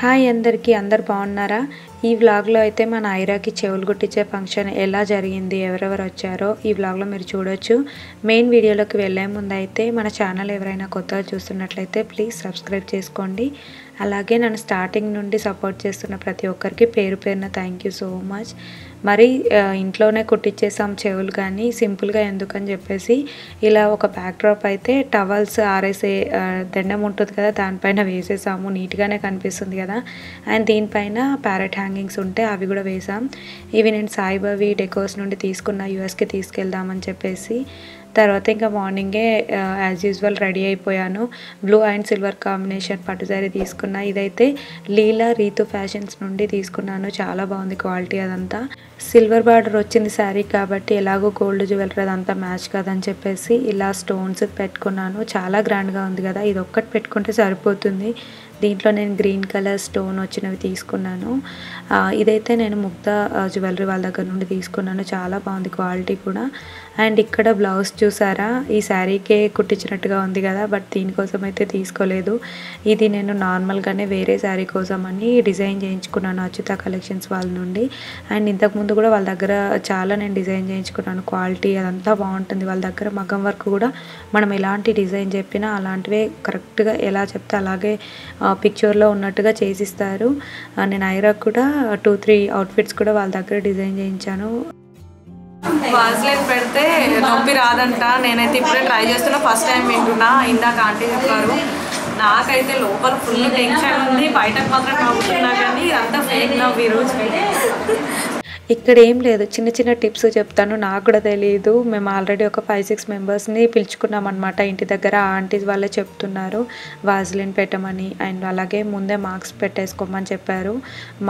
Hi అందరికీ, అందరు బాగున్నారా? ఈ వ్లాగ్లో అయితే మన ఐరాకి చెవులు కుట్టించే ఫంక్షన్ ఎలా జరిగింది, ఎవరెవరు వచ్చారో ఈ వ్లాగ్లో మీరు చూడొచ్చు. మెయిన్ వీడియోలోకి వెళ్ళే ముందు అయితే మన ఛానల్ ఎవరైనా కొత్తగా చూస్తున్నట్లయితే ప్లీజ్ సబ్స్క్రైబ్ చేసుకోండి. అలాగే నన్ను స్టార్టింగ్ నుండి సపోర్ట్ చేస్తున్న ప్రతి ఒక్కరికి పేరు పేరున థ్యాంక్ యూ సో మచ్. మరి ఇంట్లోనే కుట్టించేసాం చెవులు, కానీ సింపుల్గా ఎందుకని చెప్పేసి ఇలా ఒక బ్యాక్ డ్రాప్ అయితే టవల్స్ ఆరేసే దండం ఉంటుంది కదా, దానిపైన వేసేసాము. నీట్గానే కనిపిస్తుంది కదా. అండ్ దీనిపైన ప్యారెట్ హ్యాంగింగ్స్ ఉంటే అవి కూడా వేసాం. ఇవి నేను సాయిబాబా డెకోర్స్ నుండి తీసుకున్న, యూఎస్కి తీసుకెళ్దామని చెప్పేసి. తర్వాత ఇంకా మార్నింగే యాజ్ యూజువల్ రెడీ అయిపోయాను. బ్లూ అండ్ సిల్వర్ కాంబినేషన్ పట్టు శారీ తీసుకున్నా. ఇదైతే లీలా రీతు ఫ్యాషన్స్ నుండి తీసుకున్నాను. చాలా బాగుంది క్వాలిటీ అదంతా. సిల్వర్ బార్డర్ వచ్చింది శారీ కాబట్టి ఎలాగో గోల్డ్ జ్యువెలరీ అదంతా మ్యాచ్ కాదని చెప్పేసి ఇలా స్టోన్స్ పెట్టుకున్నాను. చాలా గ్రాండ్గా ఉంది కదా, ఇది ఒక్కటి పెట్టుకుంటే సరిపోతుంది. దీంట్లో నేను గ్రీన్ కలర్ స్టోన్ వచ్చినవి తీసుకున్నాను. ఇదైతే నేను ముగ్ధా జ్యువెలరీ వాళ్ళ దగ్గర నుండి తీసుకున్నాను. చాలా బాగుంది క్వాలిటీ కూడా. అండ్ ఇక్కడ బ్లౌజ్ చూసారా, ఈ శారీకే కుట్టించినట్టుగా ఉంది కదా, బట్ దీనికోసం అయితే తీసుకోలేదు. ఇది నేను నార్మల్గానే వేరే శారీ కోసం అని డిజైన్ చేయించుకున్నాను అచ్యుత కలెక్షన్స్ వాళ్ళ నుండి. అండ్ ఇంతకుముందు కూడా వాళ్ళ దగ్గర చాలా నేను డిజైన్ చేయించుకున్నాను. క్వాలిటీ అదంతా బాగుంటుంది వాళ్ళ దగ్గర. మగ్గం వర్క్ కూడా మనం ఎలాంటి డిజైన్ చెప్పినా అలాంటివే కరెక్ట్గా ఎలా చెప్తే అలాగే పిక్చర్లో ఉన్నట్టుగా చేసిస్తారు. నేను ఐరాక్ కూడా 2-3 అవుట్ఫిట్స్ కూడా వాళ్ళ దగ్గర డిజైన్ చేయించాను. వాజ్లైన్ పెడితే నొప్పి రాదంట. నేనైతే ఇప్పుడే ట్రై చేస్తున్నా, ఫస్ట్ టైం వింటున్నా. ఇందాక ఆంటీ చెప్పారు. నాకైతే లోపల ఫుల్ టెన్షన్ ఉంది, బయటకు మాత్రం నవ్వుతున్నా, కానీ ఇదంతా ఫేక్ నవ్వు ఈరోజు. ఇక్కడ ఏం లేదు, చిన్న చిన్న టిప్స్ చెప్తాను. నాకు కూడా తెలియదు. మేము ఆల్రెడీ ఒక 5-6 మెంబర్స్ని పిలుచుకున్నాం అనమాట ఇంటి దగ్గర. ఆంటీస్ వాళ్ళే చెప్తున్నారు వాజ్లిన్ పెట్టమని. అండ్ అలాగే ముందే మార్క్స్ పెట్టేసుకోమని చెప్పారు.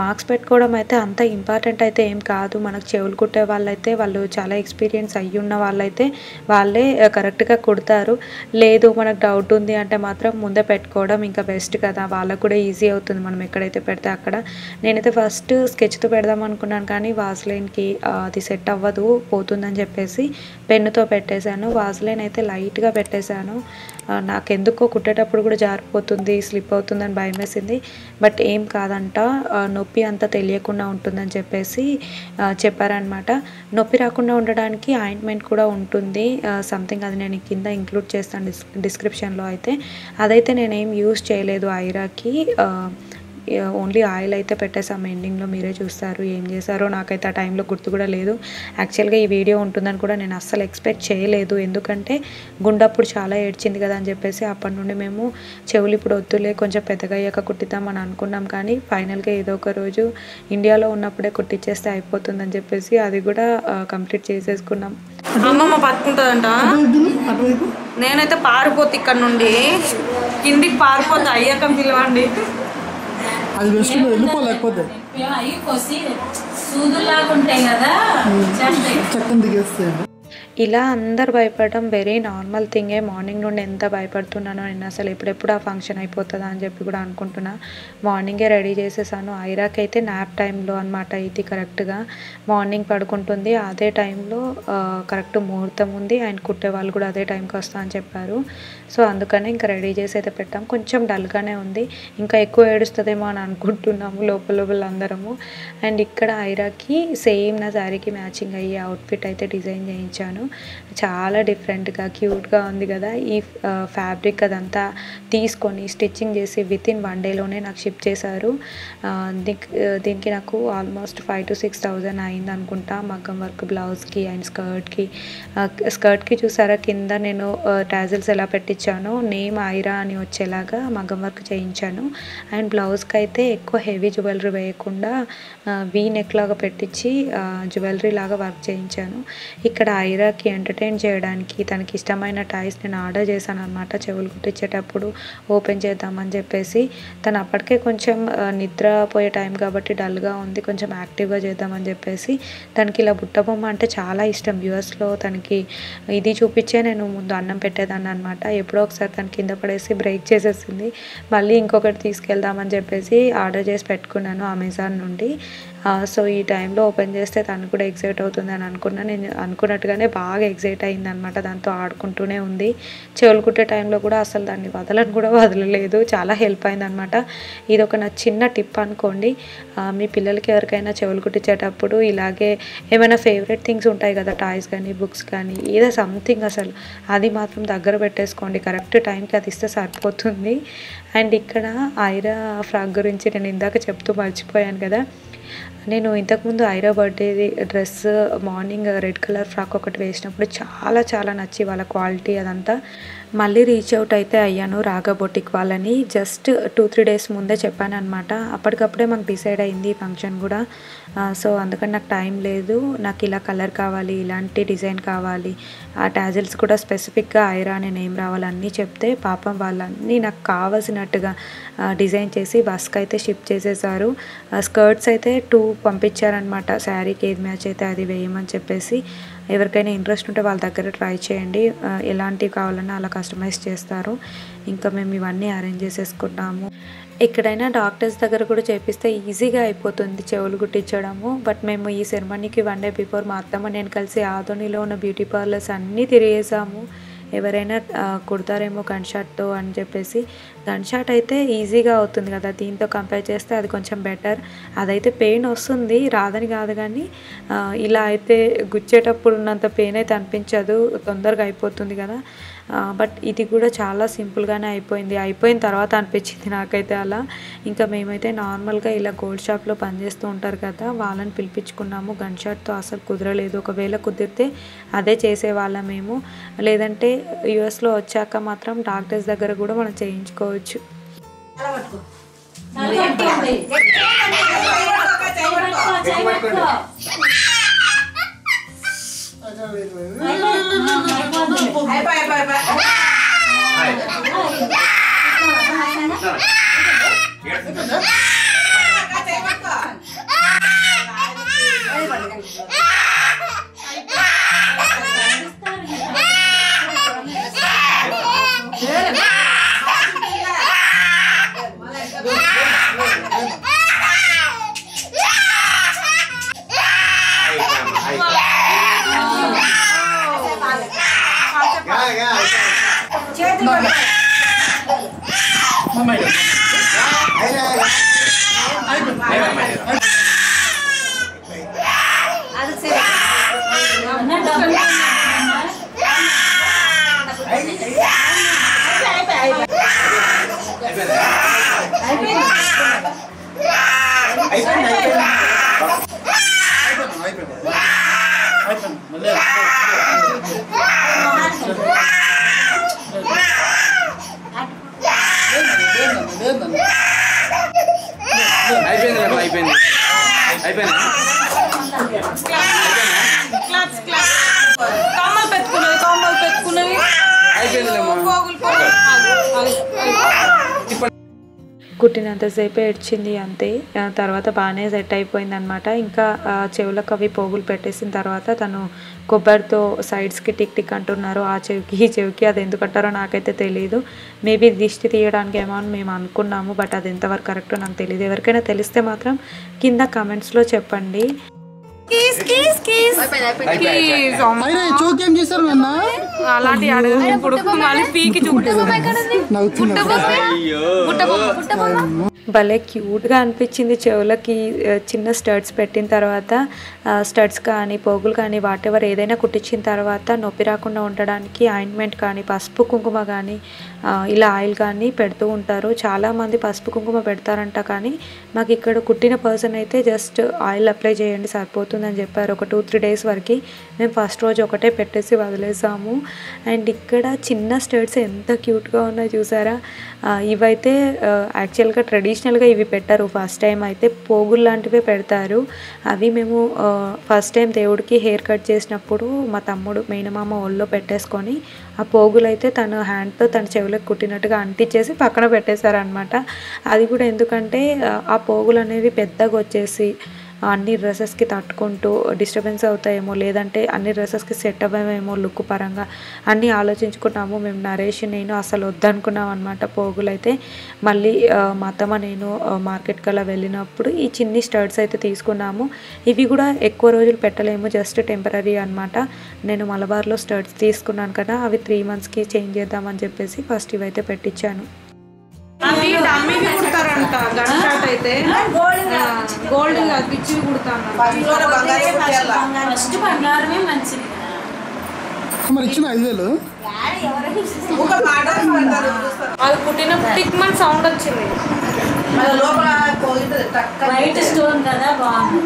మార్క్స్ పెట్టుకోవడం అయితే అంత ఇంపార్టెంట్ అయితే ఏం కాదు. మనకు చెవులు కుట్టే వాళ్ళైతే వాళ్ళు చాలా ఎక్స్పీరియన్స్ అయ్యి ఉన్న వాళ్ళైతే వాళ్ళే కరెక్ట్గా కుడతారు. లేదు మనకు డౌట్ ఉంది అంటే మాత్రం ముందే పెట్టుకోవడం ఇంకా బెస్ట్ కదా, వాళ్ళకు కూడా ఈజీ అవుతుంది మనం ఎక్కడైతే పెడితే అక్కడ. నేనైతే ఫస్ట్ స్కెచ్తో పెడదాం అనుకున్నాను, కానీ వాజ్లైన్కి అది సెట్ అవ్వదు, పోతుందని చెప్పేసి పెన్నుతో పెట్టేశాను. వాజ్లైన్ అయితే లైట్గా పెట్టేశాను. నాకెందుకో కుట్టేటప్పుడు కూడా జారిపోతుంది, స్లిప్ అవుతుందని భయం వేసింది. బట్ ఏం కాదంట, నొప్పి అంతా తెలియకుండా ఉంటుందని చెప్పేసి చెప్పారనమాట. నొప్పి రాకుండా ఉండడానికి ఆయింట్మెంట్ కూడా ఉంటుంది సంథింగ్, అది నేను కింద ఇంక్లూడ్ చేస్తాను డిస్క్రిప్షన్లో. అయితే అదైతే నేనేం యూజ్ చేయలేదు ఐరాకి. ఓన్లీ ఆయిల్ అయితే పెట్టేసాం. ఎండింగ్లో మీరే చూస్తారు ఏం చేశారో. నాకైతే ఆ టైంలో గుర్తు కూడా లేదు. యాక్చువల్గా ఈ వీడియో ఉంటుందని కూడా నేను అస్సలు ఎక్స్పెక్ట్ చేయలేదు. ఎందుకంటే గుండప్పుడు చాలా ఏడ్చింది కదా అని చెప్పేసి అప్పటి నుండి మేము చెవులు ఇప్పుడు వద్దులే, కొంచెం పెద్దగా అయ్యాక కుట్టిద్దామని అనుకున్నాం. కానీ ఫైనల్గా ఏదో ఒక రోజు ఇండియాలో ఉన్నప్పుడే కుట్టించేస్తే అయిపోతుందని చెప్పేసి అది కూడా కంప్లీట్ చేసేసుకున్నాం. అమ్మమ్మ పట్టుకుంటుందంట. నేనైతే పారిపోతే ఇక్కడ నుండి కిందికి పారిపోతే అయ్యాక పిలవండి. అది వేసుకుంటే వెళ్ళిపోలేకపోతే చక్కని దిగేస్తే ఇలా అందరు భయపడడం వెరీ నార్మల్ థింగే. మార్నింగ్ నుండి ఎంత భయపడుతున్నానో నేను అసలు ఎప్పుడెప్పుడు ఆ ఫంక్షన్ అయిపోతుందా అని చెప్పి కూడా అనుకుంటున్నా. మార్నింగే రెడీ చేసేసాను. ఐరాక్ అయితే న్యాప్ టైంలో అనమాట ఇది. కరెక్ట్గా మార్నింగ్ పడుకుంటుంది, అదే టైంలో కరెక్ట్ ముహూర్తం ఉంది. ఆయన కుట్టే వాళ్ళు కూడా అదే టైంకి వస్తా అని చెప్పారు. సో అందుకనే ఇంకా రెడీ చేసి అయితే పెట్టాం. కొంచెం డల్గానే ఉంది, ఇంకా ఎక్కువ ఏడుస్తుందేమో అని అనుకుంటున్నాము లోపల అందరము. అండ్ ఇక్కడ ఐరాకి సేమ్ నా శారీకి మ్యాచింగ్ అయ్యే అవుట్ఫిట్ అయితే డిజైన్ చేయించాను. చాలా డిఫరెంట్గా క్యూట్గా ఉంది కదా. ఈ ఫ్యాబ్రిక్ అదంతా తీసుకొని స్టిచ్చింగ్ చేసి వితిన్ 1 డేలోనే నాకు షిప్ చేశారు. దీనికి నాకు ఆల్మోస్ట్ 5,000 to 6,000 అయింది అనుకుంటా. మగ్గం వర్క్ బ్లౌజ్కి అండ్ స్కర్ట్కి చూసారా కింద నేను టాజిల్స్ ఎలా పెట్టించాను, నేమ్ ఐరా అని వచ్చేలాగా మగ్గం వర్క్ చేయించాను. అండ్ బ్లౌజ్కి అయితే ఎక్కువ హెవీ జ్యువెలరీ వేయకుండా వీ నెక్ లాగా పెట్టించి జ్యువెలరీ లాగా వర్క్ చేయించాను. ఇక్కడ ఐరాకి ఎంటర్టైన్ చేయడానికి తనకి ఇష్టమైన టాయ్స్ నేను ఆర్డర్ చేశాను అనమాట. చెవులు కుట్టించేటప్పుడు ఓపెన్ చేద్దామని చెప్పేసి. తను అప్పటికే కొంచెం నిద్రపోయే టైం కాబట్టి డల్గా ఉంది, కొంచెం యాక్టివ్గా చేద్దామని చెప్పేసి తనకి ఇలా బుట్ట బొమ్మ అంటే చాలా ఇష్టం. యూఎస్లో తనకి ఇది చూపించే నేను ముందు అన్నం పెట్టేదాన్ని అనమాట. ఎప్పుడో ఒకసారి తను కింద పడేసి బ్రేక్ చేసేసింది. మళ్ళీ ఇంకొకటి తీసుకెళ్దామని చెప్పేసి ఆర్డర్ చేసి పెట్టుకున్నాను అమెజాన్ నుండి. సో ఈ టైంలో ఓపెన్ చేస్తే తను కూడా ఎగ్జైట్ అవుతుంది అని అనుకున్నా. నేను అనుకున్నట్టుగానే బాగా ఎగ్జైట్ అయిందనమాట. దాంతో ఆడుకుంటూనే ఉంది. చెవులు కుట్టే టైంలో కూడా అసలు దాన్ని వదలలేదు. చాలా హెల్ప్ అయిందనమాట. ఇది ఒక నా చిన్న టిప్ అనుకోండి. మీ పిల్లలకి ఎవరికైనా చెవులు కుట్టించేటప్పుడు ఇలాగే ఏమైనా ఫేవరెట్ థింగ్స్ ఉంటాయి కదా, టాయ్స్ కానీ బుక్స్ కానీ ఏదో సంథింగ్, అసలు అది మాత్రం దగ్గర పెట్టేసుకోండి. కరెక్ట్ టైంకి అది ఇస్తే సరిపోతుంది. అండ్ ఇక్కడ ఐరా ఫ్రాక్ గురించి నేను ఇందాక చెప్తూ మర్చిపోయాను కదా. నేను ఇంతకుముందు Aira birthday dress morning red colour frock ఒకటి వేసినప్పుడు చాలా నచ్చి వాళ్ళ క్వాలిటీ అదంతా. మళ్ళీ రీచ్ అవుట్ అయితే అయ్యాను రాగా బొటిక్ వాళ్ళని. జస్ట్ 2-3 డేస్ ముందే చెప్పాను అనమాట. అప్పటికప్పుడే మాకు డిసైడ్ అయింది ఈ ఫంక్షన్ కూడా. సో అందుకని నాకు టైం లేదు, నాకు ఇలా కలర్ కావాలి, ఇలాంటి డిజైన్ కావాలి, ఆ టాజిల్స్ కూడా స్పెసిఫిక్గా ఐరా అనే నేమ్ రావాలన్నీ చెప్తే పాపం వాళ్ళన్నీ నాకు కావాల్సినట్టుగా డిజైన్ చేసి బస్కి అయితే షిప్ చేసేసారు. స్కర్ట్స్ అయితే 2 పంపించారనమాట. శారీకి ఏది మ్యాచ్ అయితే అది వేయమని చెప్పేసి. ఎవరికైనా ఇంట్రెస్ట్ ఉంటే వాళ్ళ దగ్గర ట్రై చేయండి, ఎలాంటివి కావాలన్నా అలా కస్టమైజ్ చేస్తారు. ఇంకా మేము ఇవన్నీ అరేంజ్ చేసేసుకున్నాము. ఎక్కడైనా డాక్టర్స్ దగ్గర కూడా చేపిస్తే ఈజీగా అయిపోతుంది చెవులు కుట్టించడము. బట్ మేము ఈ సెరమనీకి 1 డే బిఫోర్ మా అత్తమ్మ నేను కలిసి ఆదోనిలో ఉన్న బ్యూటీ పార్లర్స్ అన్నీ తిరిగేసాము. ఎవరైనా కుడతారేమో గన్ షాట్తో అని చెప్పేసి. గన్ షాట్ అయితే ఈజీగా అవుతుంది కదా, దీంతో కంపేర్ చేస్తే అది కొంచెం బెటర్. అదైతే పెయిన్ వస్తుంది, రాదని కాదు, కానీ ఇలా అయితే గుచ్చేటప్పుడు ఉన్నంత పెయిన్ అయితే అనిపించదు, తొందరగా అయిపోతుంది కదా. బట్ ఇది కూడా చాలా సింపుల్గానే అయిపోయిన తర్వాత అనిపించింది నాకైతే అలా. ఇంకా మేమైతే నార్మల్గా ఇలా గోల్డ్ షాప్లో పనిచేస్తూ ఉంటారు కదా, వాళ్ళని పిలిపించుకున్నాము. గన్ షాట్తో అసలు కుదరలేదు. ఒకవేళ కుదిరితే అదే చేసేవాళ్ళం మేము. లేదంటే యూఎస్లో వచ్చాక మాత్రం డాక్టర్స్ దగ్గర కూడా మనం చేయించుకోవచ్చు. కుట్టినంతసేపే ఏడ్చింది అంతే. తర్వాత బాగానే సెట్ అయిపోయిందనమాట. ఇంకా చెవులకు అవి పోగులు పెట్టేసిన తర్వాత తను కొబ్బరితో సైడ్స్కి టిక్ అంటున్నారు, ఆ చెవికి ఈ చెవికి. అది ఎందుకు అంటారో నాకైతే తెలియదు. మేబీ దిష్టి తీయడానికి ఏమో అని మేము అనుకున్నాము, బట్ అది ఎంతవరకు కరెక్టో నాకు తెలియదు. ఎవరికైనా తెలిస్తే మాత్రం కింద కమెంట్స్లో చెప్పండి. అలాంటి అడుగు పీకి భలే క్యూట్గా అనిపించింది. చెవులకి చిన్న స్టడ్స్ పెట్టిన తర్వాత స్టడ్స్ కానీ పోగులు కానీ వాటెవర్ ఏదైనా కుట్టించిన తర్వాత నొప్పి రాకుండా ఉండడానికి ఆయింట్మెంట్ కానీ పసుపు కుంకుమ కానీ ఇలా ఆయిల్ కానీ పెడుతూ ఉంటారు. చాలామంది పసుపు కుంకుమ పెడతారంట, కానీ మాకు ఇక్కడ కుట్టిన పర్సన్ అయితే జస్ట్ ఆయిల్ అప్లై చేయండి సరిపోతుందని చెప్పారు. ఒక 2-3 డేస్ వరకు మేము ఫస్ట్ రోజు ఒకటే పెట్టేసి వదిలేసాము. అండ్ ఇక్కడ చిన్న స్టడ్స్ ఎంత క్యూట్గా ఉన్నాయో చూసారా. ఇవైతే యాక్చువల్గా ట్రెడిషనల్గా ఇవి పెట్టారు. ఫస్ట్ టైం అయితే పోగులు లాంటివే పెడతారు. అవి మేము ఫస్ట్ టైం దేవుడికి హెయిర్ కట్ చేసినప్పుడు మా తమ్ముడు మేనమామ ఒళ్ళో పెట్టేసుకొని ఆ పోగులు అయితే తన హ్యాండ్తో తన చెవులకు కుట్టినట్టుగా అంటించేసి పక్కన పెట్టేశారనమాట. అది కూడా ఎందుకంటే ఆ పోగులు అనేవి పెద్దగా వచ్చేసి అన్ని డ్రెస్సెస్కి తట్టుకుంటూ డిస్టర్బెన్స్ అవుతాయేమో, లేదంటే అన్ని డ్రెస్సెస్కి సెట్ అవ్వమేమో లుక్ పరంగా అన్నీ ఆలోచించుకున్నాము. మేము నరేష్ నేను అసలు వద్దనుకున్నాం అనమాట పోగులు అయితే. మళ్ళీ మా అత్తమ్మ నేను మార్కెట్కి అలా వెళ్ళినప్పుడు ఈ చిన్ని స్టర్ట్స్ అయితే తీసుకున్నాము. ఇవి కూడా ఎక్కువ రోజులు పెట్టలేము, జస్ట్ టెంపరీ అనమాట. నేను మలబార్లో స్టర్ట్స్ తీసుకున్నాను కదా, అవి 3 monthsకి చేంజ్ చేద్దామని చెప్పేసి ఫస్ట్ ఇవైతే పెట్టించాను. అవి డమ్మీకి కుడతారంట గన్ షాట్ అయితే, గోల్డ్ పిచ్చి కుడతాను. మరి ఇచ్చిన 5,000 అది పుట్టినప్పుడు టిక్ మన సౌండ్ వచ్చింది. వైట్ స్టోన్ కదా బాగుంది.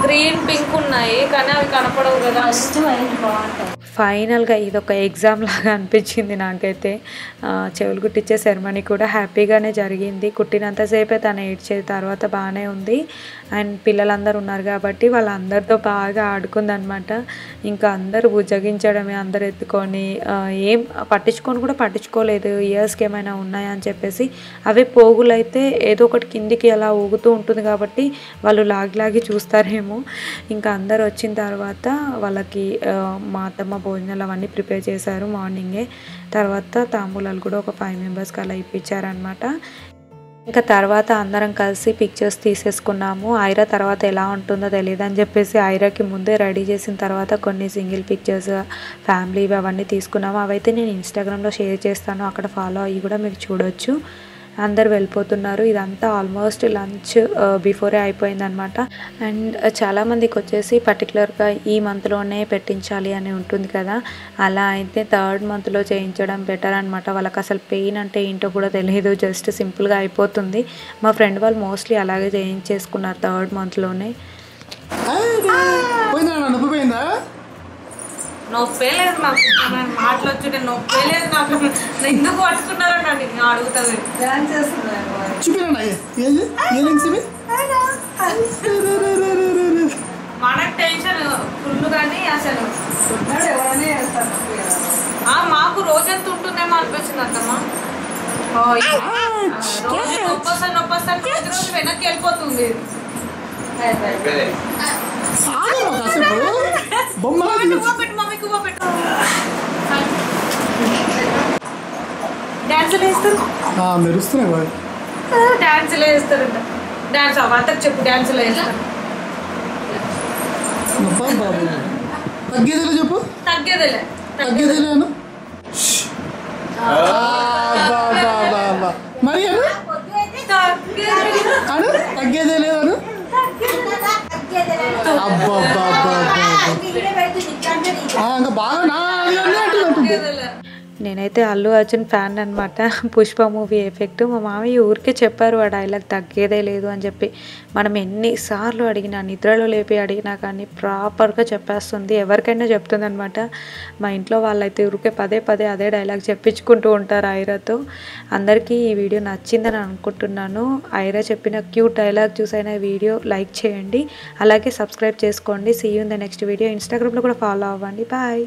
గ్రీన్ పింక్ ఉన్నాయి కానీ అవి కనపడవు కదా. ఫస్ట్ వైట్ బాగుంటాయి. ఫైనల్గా ఇదొక ఎగ్జామ్ లాగా అనిపించింది నాకైతే. చెవులు కుట్టించే సెరమనీ కూడా హ్యాపీగానే జరిగింది. కుట్టినంతసేపే తను ఏడ్చేది, తర్వాత బాగానే ఉంది. అండ్ పిల్లలందరూ ఉన్నారు కాబట్టి వాళ్ళందరితో బాగా ఆడుకుందనమాట. ఇంకా అందరూ బుజ్జగించడమే, అందరు ఎత్తుకొని ఏం పట్టించుకోలేదు ఇయర్స్కి ఏమైనా ఉన్నాయా అని చెప్పేసి. అవే పోగులు అయితే ఏదో ఒకటి కిందికి అలా ఊగుతూ ఉంటుంది కాబట్టి వాళ్ళు లాగి చూస్తారేమో. ఇంకా అందరు వచ్చిన తర్వాత వాళ్ళకి మా అత్తమ్మ భోజనాలు అవన్నీ ప్రిపేర్ చేశారు మార్నింగే. తర్వాత తాంబూలాలు కూడా ఒక 5 members అలా ఇప్పించారనమాట. ఇంకా తర్వాత అందరం కలిసి పిక్చర్స్ తీసేసుకున్నాము. ఐరా తర్వాత ఎలా ఉంటుందో తెలియదు అని చెప్పేసి ఐరాకి ముందే రెడీ చేసిన తర్వాత కొన్ని సింగిల్ పిక్చర్స్ ఫ్యామిలీ అవన్నీ తీసుకున్నాము. అవైతే నేను ఇన్స్టాగ్రామ్లో షేర్ చేస్తాను, అక్కడ ఫాలో అయ్యి కూడా మీరు చూడొచ్చు. అందరు వెళ్ళిపోతున్నారు. ఇదంతా ఆల్మోస్ట్ లంచ్ బిఫోరే అయిపోయిందనమాట. అండ్ చాలామందికి వచ్చేసి పర్టికులర్గా ఈ మంత్లోనే పెట్టించాలి అని ఉంటుంది కదా, అలా అయితే 3rd monthలో చేయించడం బెటర్ అనమాట. వాళ్ళకి అసలు పెయిన్ అంటే ఏంటో కూడా తెలియదు, జస్ట్ సింపుల్గా అయిపోతుంది. మా ఫ్రెండ్ వాళ్ళు మోస్ట్లీ అలాగే చేయించేసుకున్నారు 3rd monthలోనే. నొప్పే లేదు నాకు, మాటలు వచ్చి నొప్పే లేదు నాకు. ఎందుకు పట్టుకున్నారని నేను అడుగుతుంది. మనకు టెన్షన్ ఫుల్ కానీ అసలు మాకు రోజంతా ఉంటుందేమో అనిపించింది అత్తమ్మ. రోజు నొప్పొస్తాను రోజు వెనక్కి వెళ్ళిపోతుంది. డాన్సులు వేస్తారు, డాన్సులు వేస్తారంట. డాన్స్ అవ్వతకు చెప్పు, డాన్సులు వేస్తారు. చెప్పు తగ్గేదేలే మరి తగ్గేదే లేదను. ఇంకా బాగా నేనైతే అల్లు అర్జున్ ఫ్యాన్ అనమాట. Pushpa movie effect. మా మామయ్య ఊరికే చెప్పారు ఆ డైలాగ్ తగ్గేదే లేదు అని చెప్పి. మనం ఎన్నిసార్లు అడిగినా, నిద్రలో లేపి అడిగినా కానీ ప్రాపర్గా చెప్పేస్తుంది, ఎవరికైనా చెప్తుంది అనమాట. మా ఇంట్లో వాళ్ళైతే ఊరికే పదే అదే డైలాగ్ చెప్పించుకుంటూ ఉంటారు ఐరాతో. అందరికీ ఈ వీడియో నచ్చిందని అనుకుంటున్నాను. ఐరా చెప్పిన క్యూట్ డైలాగ్ చూసైనా వీడియో లైక్ చేయండి, అలాగే సబ్స్క్రైబ్ చేసుకోండి. See you in the next video. ఇన్స్టాగ్రామ్లో కూడా ఫాలో అవ్వండి. బాయ్.